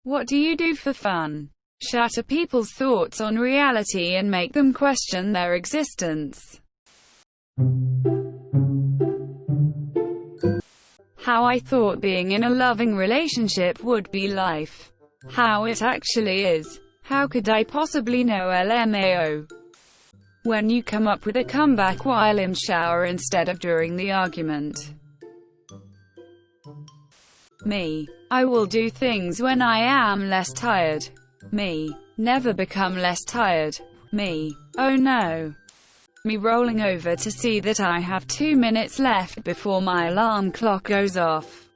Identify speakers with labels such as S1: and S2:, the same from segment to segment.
S1: What do you do for fun? Shatter people's thoughts on reality and make them question their existence. How I thought being in a loving relationship would be life. How it actually is. How could I possibly know LMAO? When you come up with a comeback while in shower instead of during the argument. Me. I will do things when I am less tired. Me. Never become less tired. Me. Oh no. Me rolling over to see that I have 2 minutes left before my alarm clock goes off.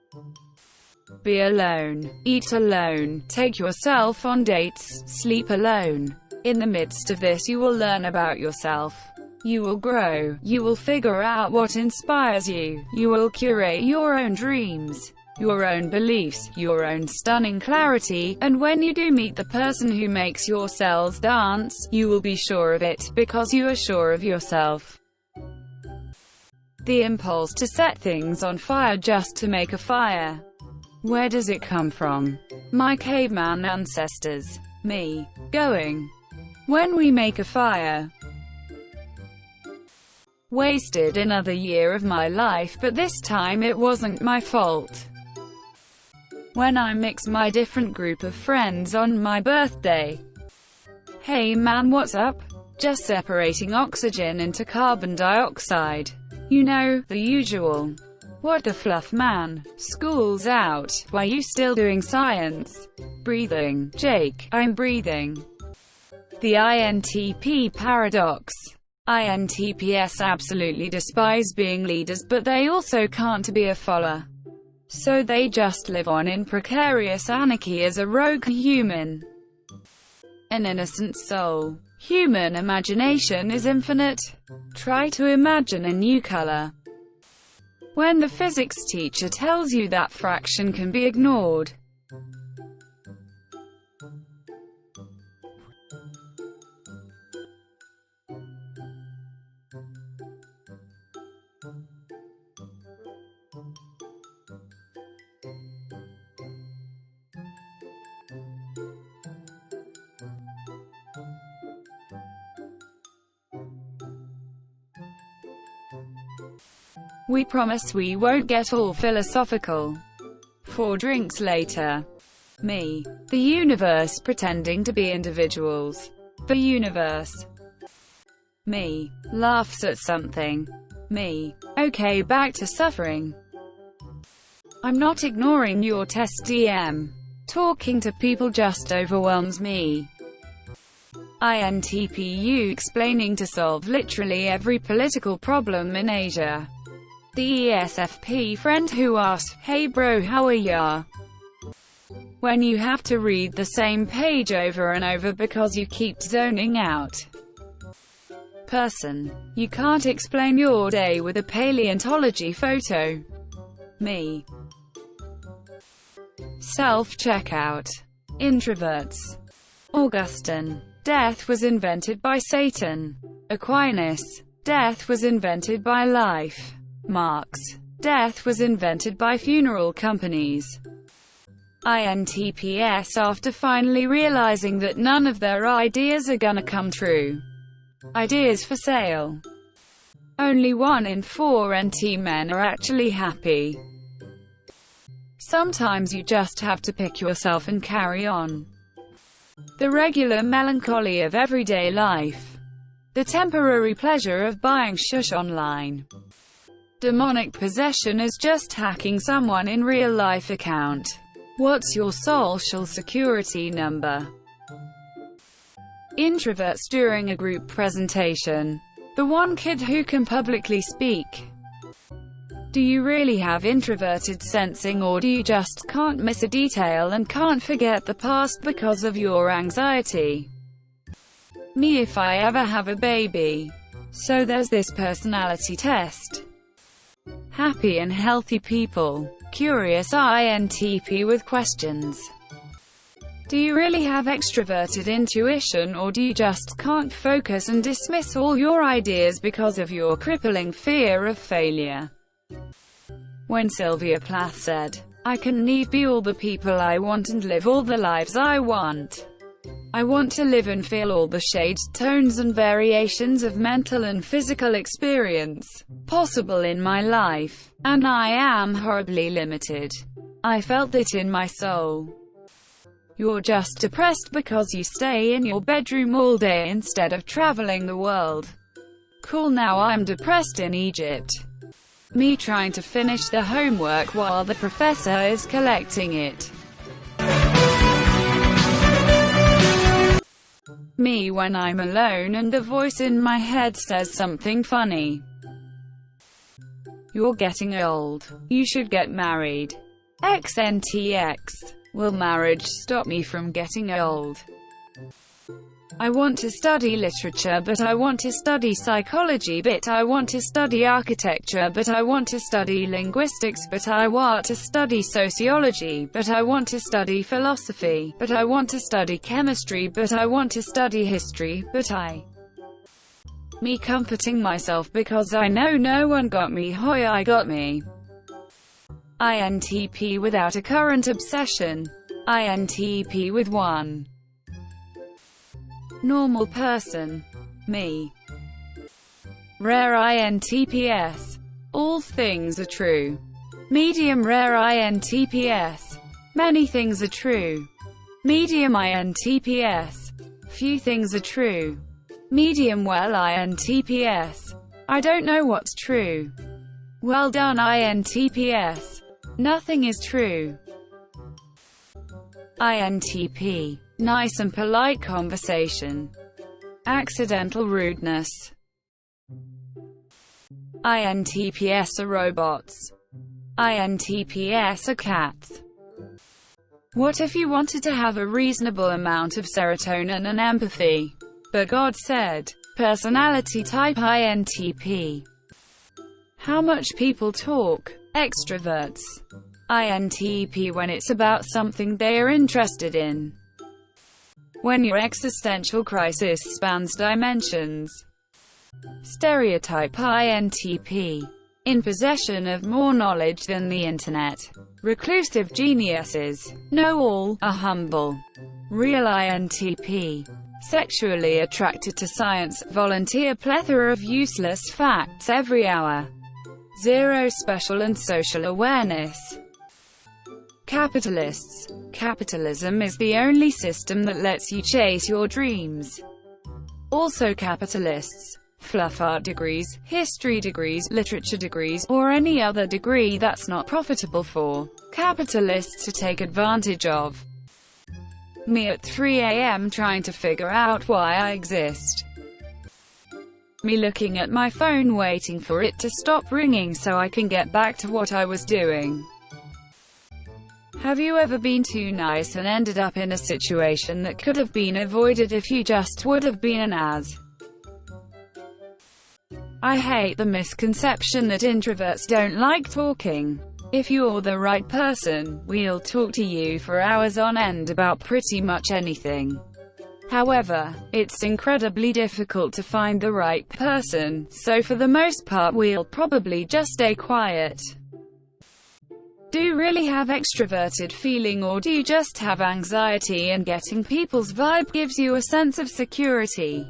S1: Be alone. Eat alone. Take yourself on dates. Sleep alone. In the midst of this you will learn about yourself. You will grow. You will figure out what inspires you. You will curate your own dreams, your own beliefs, your own stunning clarity, and when you do meet the person who makes your cells dance, you will be sure of it, because you are sure of yourself. The impulse to set things on fire just to make a fire. Where does it come from? My caveman ancestors. Me. Going. When we make a fire. Wasted another year of my life, but this time it wasn't my fault. When I mix my different group of friends on my birthday. Hey man, what's up? Just separating oxygen into carbon dioxide. You know, the usual. What the fluff, man? School's out. Why you still doing science? Breathing. Jake, I'm breathing. The INTP paradox. INTPs absolutely despise being leaders, but they also can't be a follower. So they just live on in precarious anarchy as a rogue human. An innocent soul. Human imagination is infinite. Try to imagine a new color. When the physics teacher tells you that fraction can be ignored. We promise we won't get all philosophical. 4 drinks later. Me. The universe pretending to be individuals. The universe. Me. Laughs at something. Me. Okay, back to suffering. I'm not ignoring your test DM. Talking to people just overwhelms me. INTPU explaining to solve literally every political problem in Asia. The ESFP friend who asks, hey bro, how are ya? When you have to read the same page over and over because you keep zoning out. Person. You can't explain your day with a paleontology photo. Me. Self-checkout. Introverts. Augustine. Death was invented by Satan. Aquinas. Death was invented by life. Marx. Death was invented by funeral companies. INTPs after finally realizing that none of their ideas are gonna come true. Ideas for sale. Only 1 in 4 NT men are actually happy. Sometimes you just have to pick yourself and carry on. The regular melancholy of everyday life. The temporary pleasure of buying shush online. Demonic possession is just hacking someone in real-life account. What's your social security number? Introverts during a group presentation. The one kid who can publicly speak. Do you really have introverted sensing, or do you just can't miss a detail and can't forget the past because of your anxiety? Me if I ever have a baby. So there's this personality test. Happy and healthy people. Curious INTP with questions. Do you really have extroverted intuition, or do you just can't focus and dismiss all your ideas because of your crippling fear of failure? When Sylvia Plath said, I can be all the people I want and live all the lives I want. I want to live and feel all the shades, tones and variations of mental and physical experience possible in my life. And I am horribly limited. I felt it in my soul. You're just depressed because you stay in your bedroom all day instead of traveling the world. Cool, now I'm depressed in Egypt. Me trying to finish the homework while the professor is collecting it. Me when I'm alone and a voice in my head says something funny. You're getting old. You should get married. XNTX. Will marriage stop me from getting old? I want to study literature, but I want to study psychology, but I want to study architecture, but I want to study linguistics, but I want to study sociology, but I want to study philosophy, but I want to study chemistry, but I want to study history, but me comforting myself because I know no one got me, hoy I got me. INTP without a current obsession. INTP with one. Normal person. Me. Rare INTPs. All things are true. Medium rare INTPs. Many things are true. Medium INTPs. Few things are true. Medium well INTPs. I don't know what's true. Well done INTPs. Nothing is true. INTP. Nice and polite conversation. Accidental rudeness. INTPs are robots. INTPs are cats. What if you wanted to have a reasonable amount of serotonin and empathy? But God said, personality type INTP. How much people talk? Extroverts. INTP when it's about something they are interested in. When your existential crisis spans dimensions. Stereotype INTP. In possession of more knowledge than the internet. Reclusive geniuses. Know all, are humble. Real INTP. Sexually attracted to science, volunteer plethora of useless facts every hour. Zero special and social awareness. Capitalists. Capitalism is the only system that lets you chase your dreams. Also capitalists. Fluff art degrees, history degrees, literature degrees, or any other degree that's not profitable for capitalists to take advantage of. Me at 3 a.m. trying to figure out why I exist. Me looking at my phone waiting for it to stop ringing so I can get back to what I was doing. Have you ever been too nice and ended up in a situation that could have been avoided if you just would have been an ass? I hate the misconception that introverts don't like talking. If you're the right person, we'll talk to you for hours on end about pretty much anything. However, it's incredibly difficult to find the right person, so for the most part we'll probably just stay quiet. Do you really have extroverted feeling, or do you just have anxiety and getting people's vibe gives you a sense of security?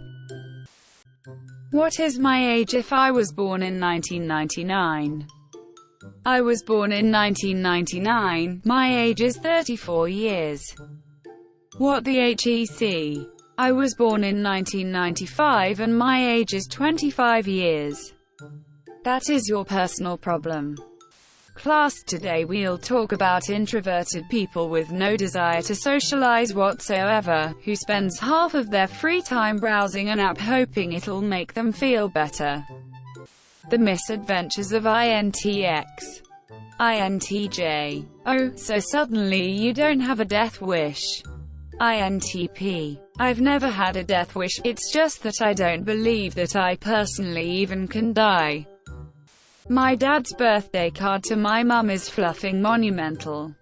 S1: What is my age if I was born in 1999? I was born in 1999, my age is 34 years. What the HEC? I was born in 1995 and my age is 25 years. That is your personal problem. Class, today we'll talk about introverted people with no desire to socialize whatsoever, who spends half of their free time browsing an app hoping it'll make them feel better. The misadventures of INTX. INTJ. Oh, so suddenly you don't have a death wish. INTP. I've never had a death wish, it's just that I don't believe that I personally even can die. My dad's birthday card to my mum is fluffing monumental.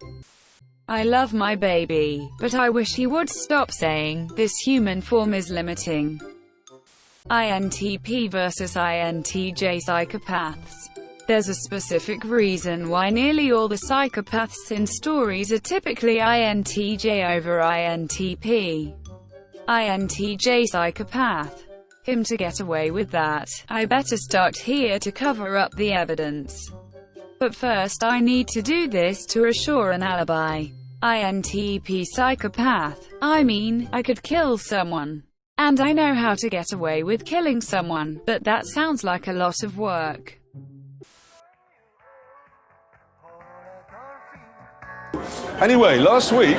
S1: I love my baby, but I wish he would stop saying, this human form is limiting. INTP versus INTJ psychopaths. There's a specific reason why nearly all the psychopaths in stories are typically INTJ over INTP. INTJ psychopath. Him to get away with that, I better start here to cover up the evidence. But first I need to do this to assure an alibi. INTP psychopath. I mean, I could kill someone. And I know how to get away with killing someone, but that sounds like a lot of work.
S2: Anyway, last week